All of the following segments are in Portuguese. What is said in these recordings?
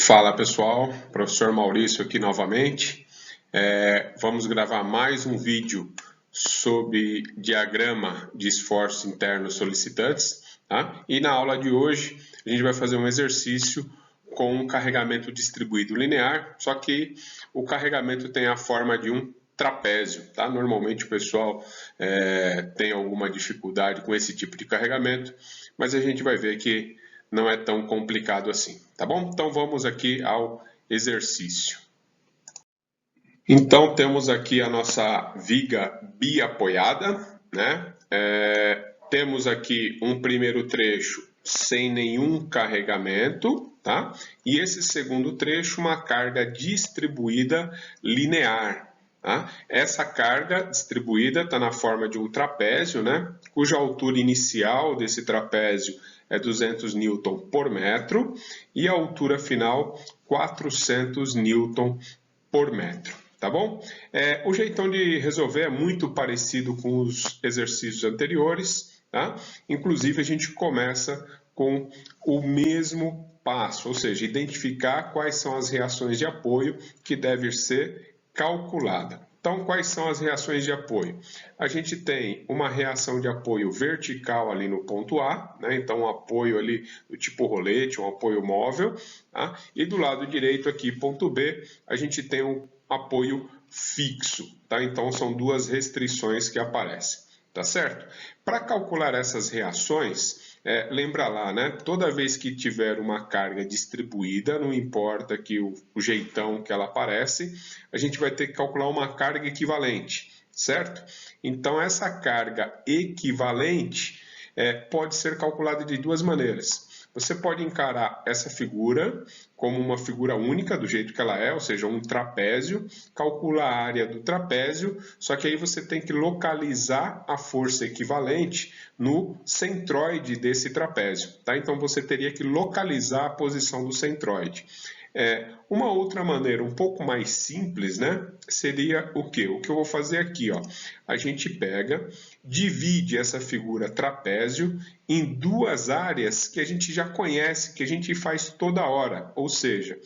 Fala pessoal, professor Maurício aqui novamente. Vamos gravar mais um vídeo sobre diagrama de esforços internos solicitantes, tá? E na aula de hoje a gente vai fazer um exercício com um carregamento distribuído linear, só que o carregamento tem a forma de um trapézio, tá? Normalmente o pessoal tem alguma dificuldade com esse tipo de carregamento, mas a gente vai ver que não é tão complicado assim, tá bom? Então vamos aqui ao exercício. Então temos aqui a nossa viga biapoiada, né? Temos aqui um primeiro trecho sem nenhum carregamento, tá? E esse segundo trecho, uma carga distribuída linear, tá? Essa carga distribuída está na forma de um trapézio, né? Cuja altura inicial desse trapézio é 200 newton por metro e a altura final 400 newton por metro. Tá bom? O jeitão de resolver é muito parecido com os exercícios anteriores, tá? Inclusive a gente começa com o mesmo passo, ou seja, identificar quais são as reações de apoio que devem ser calculadas. Então, quais são as reações de apoio? A gente tem uma reação de apoio vertical ali no ponto A, né? Então um apoio ali do tipo rolete, um apoio móvel, tá? E do lado direito aqui, ponto B, a gente tem um apoio fixo, tá? Então são duas restrições que aparecem, tá certo? Para calcular essas reações, lembra lá, né? Toda vez que tiver uma carga distribuída, não importa que o jeitão que ela aparece, a gente vai ter que calcular uma carga equivalente, certo? Então essa carga equivalente pode ser calculada de duas maneiras. Você pode encarar essa figura como uma figura única, do jeito que ela é, ou seja, um trapézio, calcula a área do trapézio, só que aí você tem que localizar a força equivalente no centroide desse trapézio, tá? Então você teria que localizar a posição do centroide. Uma outra maneira um pouco mais simples, né, seria o quê? O que eu vou fazer aqui, ó, a gente pega, divide essa figura trapézio em duas áreas que a gente já conhece, que a gente faz toda hora, ou seja,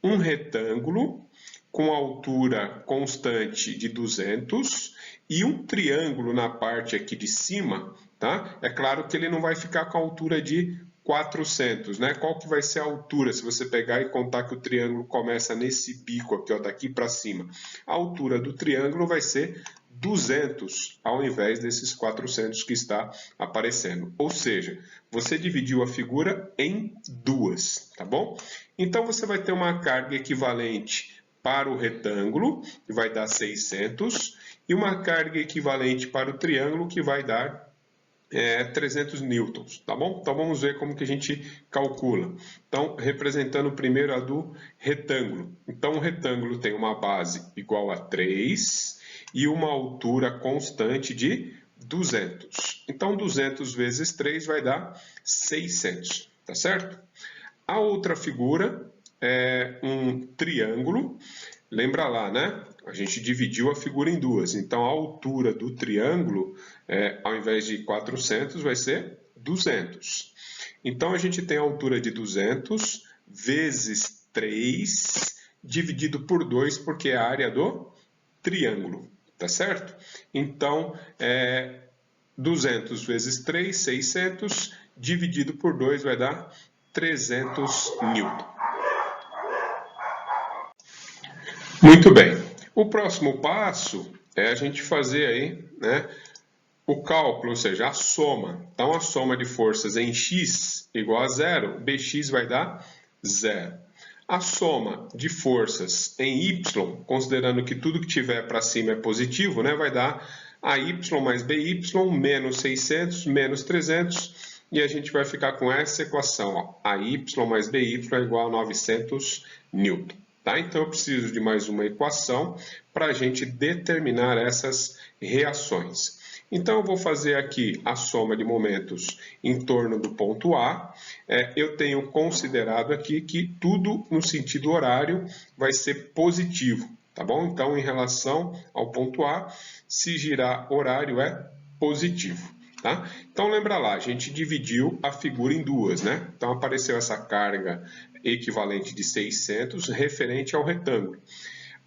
um retângulo com altura constante de 200 e um triângulo na parte aqui de cima, tá? É claro que ele não vai ficar com a altura de 400, né? Qual que vai ser a altura se você pegar e contar que o triângulo começa nesse bico aqui, ó, daqui para cima? A altura do triângulo vai ser 200 ao invés desses 400 que está aparecendo. Ou seja, você dividiu a figura em duas, tá bom? Então você vai ter uma carga equivalente para o retângulo, que vai dar 600, e uma carga equivalente para o triângulo, que vai dar 300 newtons, tá bom? Então vamos ver como que a gente calcula. Então, representando primeiro a do retângulo. Então o retângulo tem uma base igual a 3 e uma altura constante de 200. Então 200 vezes 3 vai dar 600, tá certo? A outra figura é um triângulo. Lembra lá, né? A gente dividiu a figura em duas. Então, a altura do triângulo, ao invés de 400, vai ser 200. Então, a gente tem a altura de 200 vezes 3, dividido por 2, porque é a área do triângulo. Tá certo? Então, 200 vezes 3, 600, dividido por 2 vai dar 300 newton. Muito bem. O próximo passo é a gente fazer aí, né, o cálculo, ou seja, a soma. Então, a soma de forças em x igual a zero, bx vai dar zero. A soma de forças em y, considerando que tudo que tiver para cima é positivo, né, vai dar AY mais BY menos 600 menos 300, e a gente vai ficar com essa equação, ó, AY mais BY é igual a 900 newton. Tá? Então, eu preciso de mais uma equação para a gente determinar essas reações. Então, eu vou fazer aqui a soma de momentos em torno do ponto A. Eu tenho considerado aqui que tudo no sentido horário vai ser positivo, tá bom? Então, em relação ao ponto A, se girar horário é positivo. tá? Então lembra lá, a gente dividiu a figura em duas, né? Então apareceu essa carga equivalente de 600 referente ao retângulo.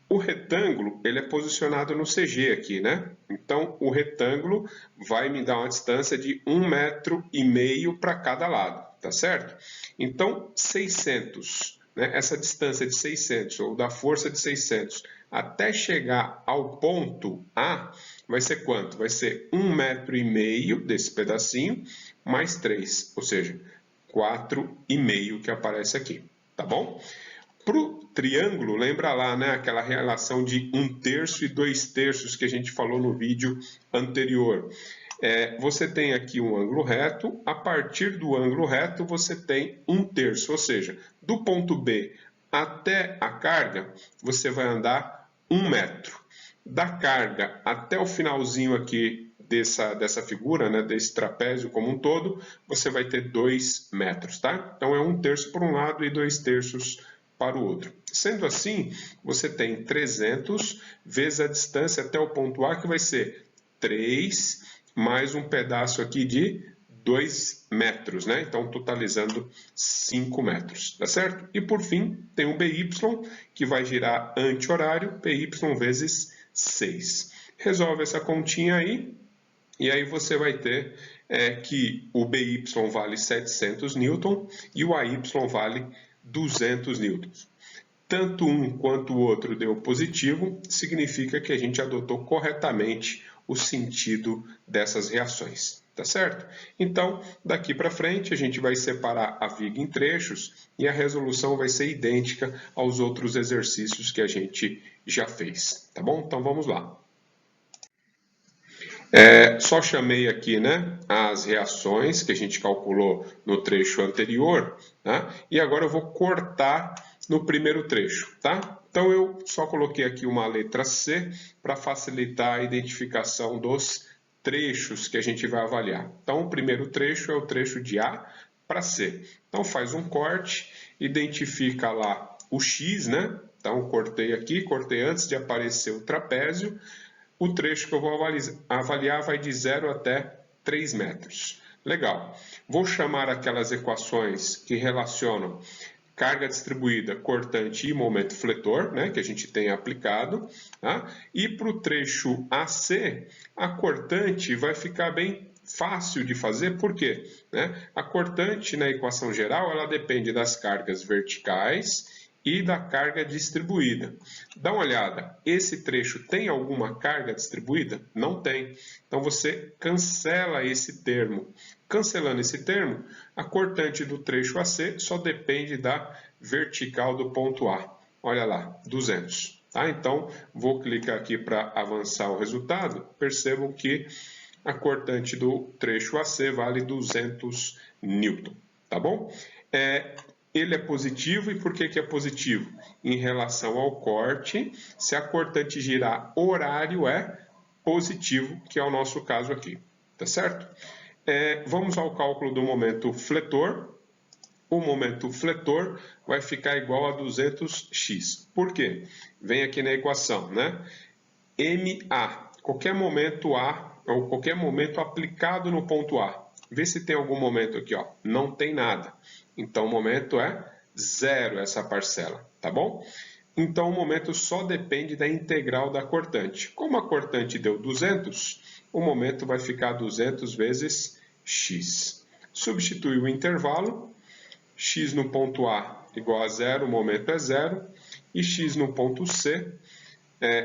O retângulo, ele é posicionado no CG aqui, né? Então, o retângulo vai me dar uma distância de 1,5 m para cada lado, tá certo? Então, 600, né? Essa distância de 600, ou da força de 600, até chegar ao ponto A, vai ser quanto? Vai ser 1,5 m desse pedacinho, mais 3, ou seja, 4,5 que aparece aqui, tá bom? Para o triângulo, lembra lá, né, aquela relação de 1/3 e 2/3 que a gente falou no vídeo anterior. Você tem aqui um ângulo reto, a partir do ângulo reto você tem 1/3, ou seja, do ponto B até a carga, você vai andar 1 metro. Da carga até o finalzinho aqui dessa figura, né, desse trapézio como um todo, você vai ter 2 metros, tá? Então é 1/3 por um lado e 2/3 para o outro. Sendo assim, você tem 300 vezes a distância até o ponto A, que vai ser 3 mais um pedaço aqui de 2 metros, né? Então, totalizando 5 metros, tá certo? E por fim, tem o BY, que vai girar anti-horário, PY vezes 6. Resolve essa continha aí, e aí você vai ter que o BY vale 700 newton e o AY vale 200 newtons. Tanto um quanto o outro deu positivo, significa que a gente adotou corretamente o sentido dessas reações, tá certo? Então, daqui para frente, a gente vai separar a viga em trechos e a resolução vai ser idêntica aos outros exercícios que a gente já fez, tá bom? Então, vamos lá. Só chamei aqui, né, as reações que a gente calculou no trecho anterior, tá? E agora eu vou cortar no primeiro trecho, tá? Então eu só coloquei aqui uma letra C para facilitar a identificação dos trechos que a gente vai avaliar. Então o primeiro trecho é o trecho de A para C. Então faz um corte, identifica lá o X, né? Então cortei aqui, cortei antes de aparecer o trapézio. O trecho que eu vou avaliar vai de 0 até 3 metros. Legal. Vou chamar aquelas equações que relacionam carga distribuída, cortante e momento fletor, né, que a gente tem aplicado. Tá? E para o trecho AC, a cortante vai ficar bem fácil de fazer, por quê? A cortante, na equação geral, ela depende das cargas verticais e da carga distribuída. Dá uma olhada, esse trecho tem alguma carga distribuída? Não tem. Então você cancela esse termo. Cancelando esse termo, a cortante do trecho AC só depende da vertical do ponto A. Olha lá, 200. Tá? Então, vou clicar aqui para avançar o resultado. Percebam que a cortante do trecho AC vale 200 newton. Tá bom? Ele é positivo, e por que é positivo? Em relação ao corte, se a cortante girar horário, é positivo, que é o nosso caso aqui, tá certo? Vamos ao cálculo do momento fletor. O momento fletor vai ficar igual a 200x. Por quê? Vem aqui na equação, né? MA, qualquer momento A, ou qualquer momento aplicado no ponto A. Vê se tem algum momento aqui, ó. Não tem nada. Então, o momento é 0 essa parcela, tá bom? Então, o momento só depende da integral da cortante. Como a cortante deu 200, o momento vai ficar 200 vezes x. Substitui o intervalo, x no ponto A igual a 0, o momento é 0, e x no ponto C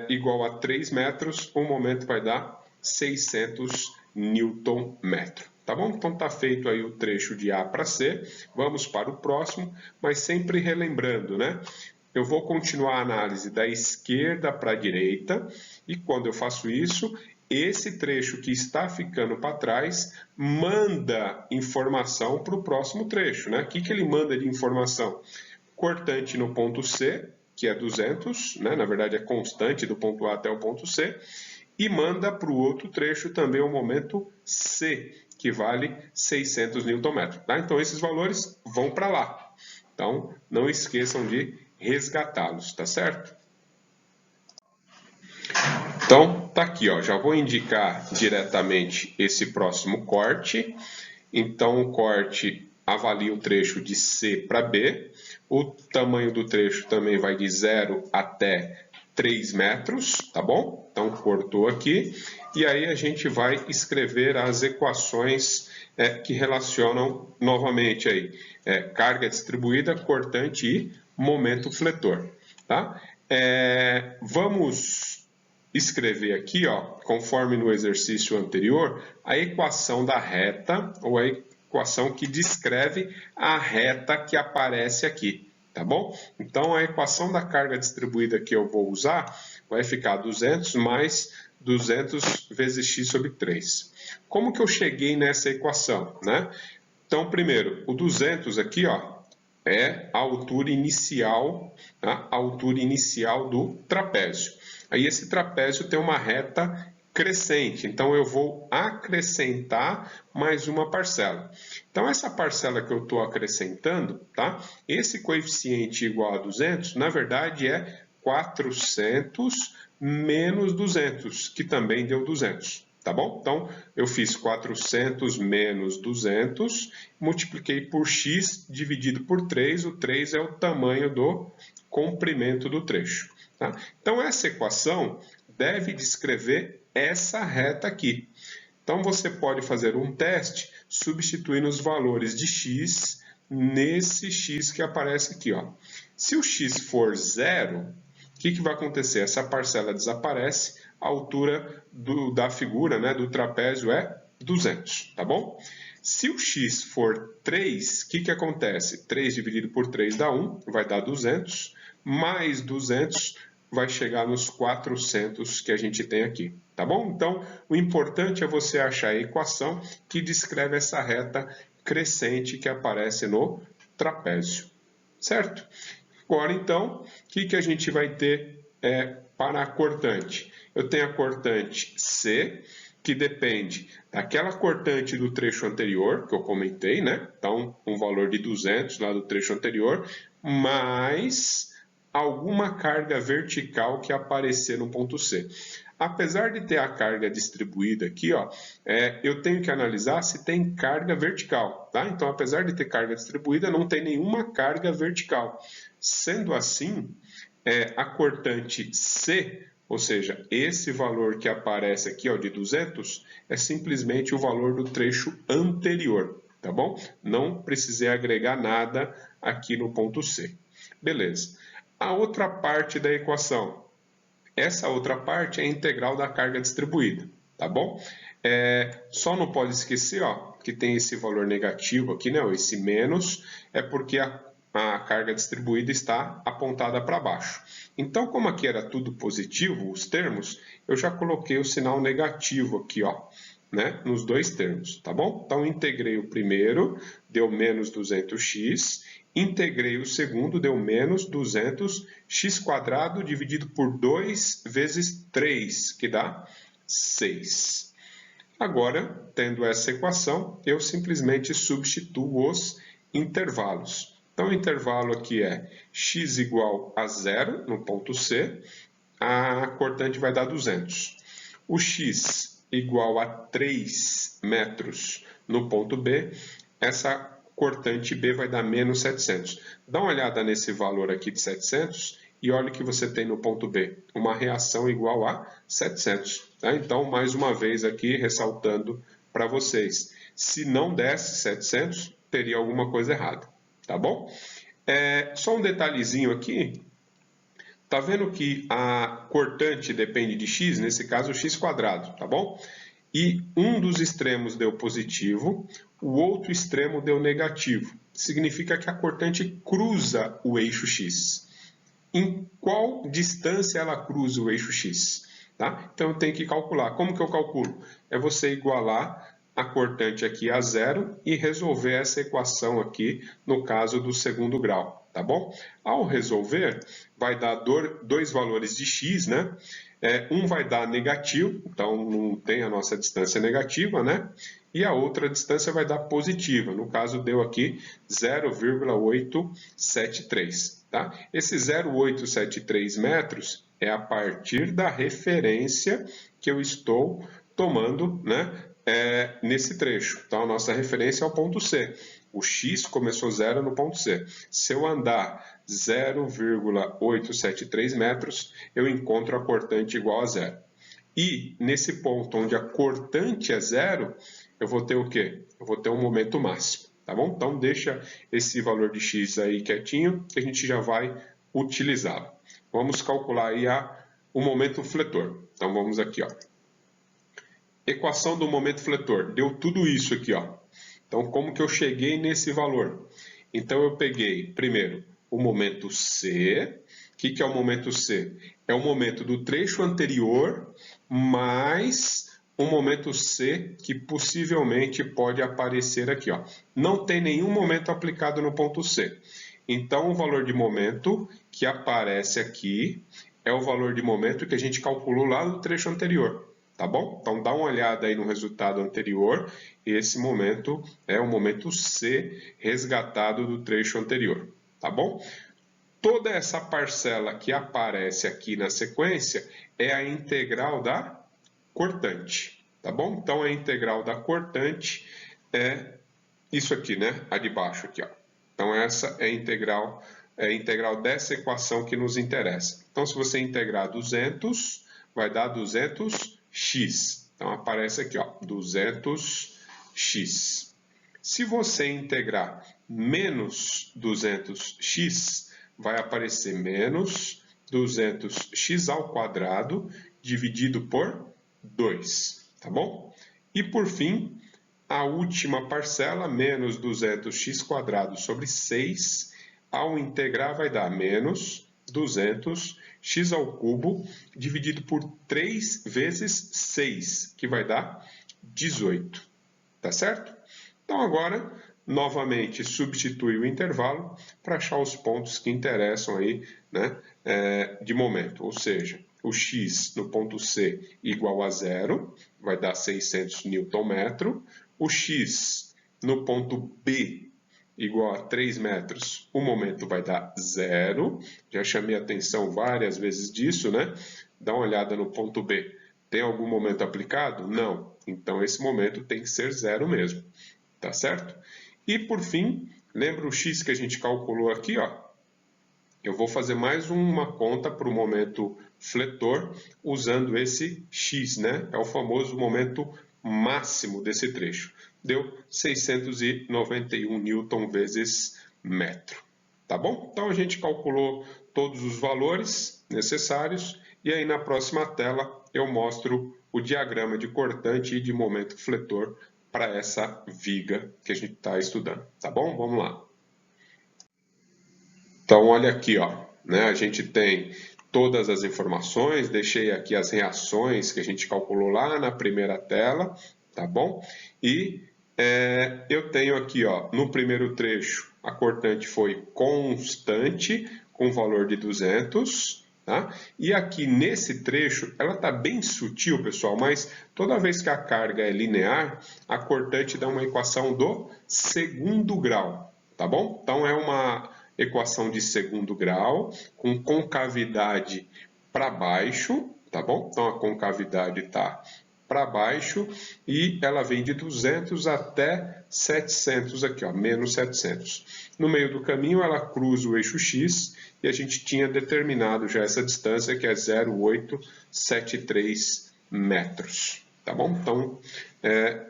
igual a 3 metros, o momento vai dar 600 Nm. Tá bom? Então está feito aí o trecho de A para C. Vamos para o próximo, mas sempre relembrando, né? Eu vou continuar a análise da esquerda para a direita, e quando eu faço isso, esse trecho que está ficando para trás manda informação para o próximo trecho, né? O que ele manda de informação? Cortante no ponto C, que é 200, né? Na verdade é constante do ponto A até o ponto C, e manda para o outro trecho também o momento C, que vale 600 Nm. Tá? Então esses valores vão para lá. Então não esqueçam de resgatá-los, tá certo? Então, tá aqui, ó, já vou indicar diretamente esse próximo corte. Então, o corte avalia o trecho de C para B. O tamanho do trecho também vai de 0 até 3 metros, tá bom? Então, cortou aqui. E aí a gente vai escrever as equações que relacionam novamente aí carga distribuída, cortante e momento fletor, tá? Vamos escrever aqui, ó, conforme no exercício anterior, a equação da reta, ou a equação que descreve a reta que aparece aqui, tá bom? Então, a equação da carga distribuída que eu vou usar vai ficar 200 mais 200 vezes x sobre 3. Como que eu cheguei nessa equação, né? Então, primeiro, o 200 aqui, ó, é a altura inicial, tá? A altura inicial do trapézio. Aí esse trapézio tem uma reta crescente, então eu vou acrescentar mais uma parcela. Então essa parcela que eu estou acrescentando, tá? Esse coeficiente igual a 200, na verdade é 400 menos 200, que também deu 200. Tá bom? Então, eu fiz 400 menos 200, multipliquei por x dividido por 3. O 3 é o tamanho do comprimento do trecho. Tá? Então, essa equação deve descrever essa reta aqui. Então, você pode fazer um teste substituindo os valores de x nesse x que aparece aqui, ó. Se o x for 0, o que vai acontecer? Essa parcela desaparece, a altura da figura, né, do trapézio é 200, tá bom? Se o x for 3, o que acontece? 3 dividido por 3 dá 1, vai dar 200, mais 200 vai chegar nos 400 que a gente tem aqui, tá bom? Então, o importante é você achar a equação que descreve essa reta crescente que aparece no trapézio, certo? Agora, então, o que a gente vai ter para a cortante? Eu tenho a cortante C, que depende daquela cortante do trecho anterior, que eu comentei, né? Então, um valor de 200 lá do trecho anterior, mais alguma carga vertical que aparecer no ponto C. Apesar de ter a carga distribuída aqui, ó, eu tenho que analisar se tem carga vertical, tá? Então, apesar de ter carga distribuída, não tem nenhuma carga vertical. Sendo assim, a cortante C, ou seja, esse valor que aparece aqui, ó, de 200, é simplesmente o valor do trecho anterior, tá bom? Não precisei agregar nada aqui no ponto C. Beleza. A outra parte da equação. Essa outra parte é a integral da carga distribuída, tá bom? Só não pode esquecer, ó, que tem esse valor negativo aqui, né? Esse menos, é porque a carga distribuída está apontada para baixo. Então, como aqui era tudo positivo, os termos, eu já coloquei o sinal negativo aqui, ó, né, nos dois termos, tá bom? Então, integrei o primeiro, deu menos 200x, integrei o segundo, deu menos 200x² dividido por 2 vezes 3, que dá 6. Agora, tendo essa equação, eu simplesmente substituo os intervalos. Então, o intervalo aqui é x igual a 0 no ponto C, a cortante vai dar 200. O x igual a 3 metros no ponto B, essa cortante B vai dar menos 700. Dá uma olhada nesse valor aqui de 700 e olha o que você tem no ponto B, uma reação igual a 700. Tá? Então, mais uma vez aqui, ressaltando para vocês, se não desse 700, teria alguma coisa errada, tá bom? Só um detalhezinho aqui, tá vendo que a cortante depende de x, nesse caso x², tá bom? E um dos extremos deu positivo, o outro extremo deu negativo. Significa que a cortante cruza o eixo x. Em qual distância ela cruza o eixo x? Tá? Então, eu tenho que calcular. Como que eu calculo? É você igualar a cortante aqui a 0 e resolver essa equação aqui no caso do segundo grau. tá bom? Ao resolver, vai dar dois valores de x, né? Um vai dar negativo, então não tem a nossa distância negativa, né? E a outra distância vai dar positiva, no caso deu aqui 0,873, tá? Esse 0,873 metros é a partir da referência que eu estou tomando, né? Nesse trecho. Então, a nossa referência é o ponto C. O x começou zero no ponto C. Se eu andar 0,873 metros, eu encontro a cortante igual a zero. E nesse ponto onde a cortante é zero, eu vou ter o quê? Eu vou ter um momento máximo, tá bom? Então, deixa esse valor de x aí quietinho, que a gente já vai utilizá-lo. Vamos calcular aí o momento fletor. Então, vamos aqui, ó. Equação do momento fletor. Deu tudo isso aqui, ó. Então, como que eu cheguei nesse valor? Então, eu peguei, primeiro, o momento C. O que é o momento C? É o momento do trecho anterior, mais um momento C que possivelmente pode aparecer aqui, ó. Não tem nenhum momento aplicado no ponto C. Então, o valor de momento que aparece aqui é o valor de momento que a gente calculou lá no trecho anterior. Tá bom? Então, dá uma olhada aí no resultado anterior. Esse momento é o momento C resgatado do trecho anterior. Tá bom? Toda essa parcela que aparece aqui na sequência é a integral da cortante. Tá bom? Então, a integral da cortante é isso aqui, né? A de baixo aqui, ó. Então, essa é a integral dessa equação que nos interessa. Então, se você integrar 200, vai dar 200x. Então, aparece aqui, ó, 200x. Se você integrar menos 200x, vai aparecer menos 200x ao quadrado dividido por 2, tá bom? E, por fim, a última parcela, menos 200x quadrado sobre 6, ao integrar vai dar menos 200x ao cubo dividido por 3 vezes 6, que vai dar 18, tá certo? Então agora, novamente, substitui o intervalo para achar os pontos que interessam aí, né, de momento, ou seja, o x no ponto C igual a zero, vai dar 600 Nm, o x no ponto B igual a 3 metros, o momento vai dar zero. Já chamei a atenção várias vezes disso, né? Dá uma olhada no ponto B. Tem algum momento aplicado? Não. Então, esse momento tem que ser zero mesmo. Tá certo? E, por fim, lembra o x que a gente calculou aqui, ó? Eu vou fazer mais uma conta para o momento fletor usando esse x, né? É o famoso momento máximo desse trecho. Deu 691 newton vezes metro. Tá bom? Então, a gente calculou todos os valores necessários e aí na próxima tela eu mostro o diagrama de cortante e de momento fletor para essa viga que a gente está estudando. Tá bom? Vamos lá. Então, olha aqui, ó, né? A gente tem todas as informações, deixei aqui as reações que a gente calculou lá na primeira tela, tá bom? E eu tenho aqui, ó, no primeiro trecho, a cortante foi constante, com valor de 200, tá? E aqui nesse trecho, ela está bem sutil, pessoal, mas toda vez que a carga é linear, a cortante dá uma equação do segundo grau, tá bom? Então, é uma equação de segundo grau, com concavidade para baixo, tá bom? Então, a concavidade está para baixo e ela vem de 200 até 700 aqui, ó, menos 700. No meio do caminho, ela cruza o eixo X e a gente tinha determinado já essa distância, que é 0,873 metros, tá bom? Então,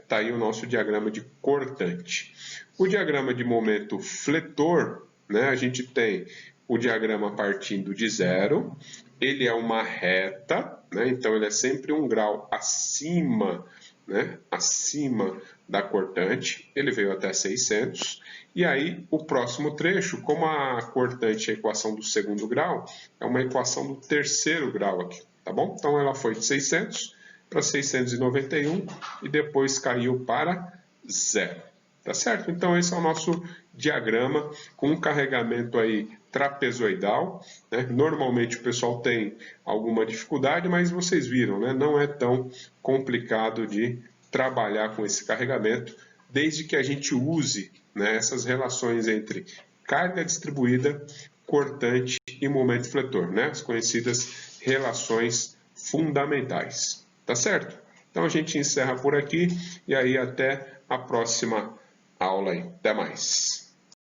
tá aí o nosso diagrama de cortante. O diagrama de momento fletor, né, a gente tem o diagrama partindo de zero, ele é uma reta, né, então ele é sempre um grau acima, né, acima da cortante, ele veio até 600, e aí o próximo trecho, como a cortante é a equação do segundo grau, é uma equação do terceiro grau aqui, tá bom? Então ela foi de 600 para 691 e depois caiu para zero. tá certo? Então esse é o nosso diagrama com um carregamento aí trapezoidal, né? Normalmente o pessoal tem alguma dificuldade, mas vocês viram, né? Não é tão complicado de trabalhar com esse carregamento, desde que a gente use, né, essas relações entre carga distribuída, cortante e momento fletor, né? As conhecidas relações fundamentais, tá certo? Então a gente encerra por aqui e aí até a próxima aula aí. Até mais.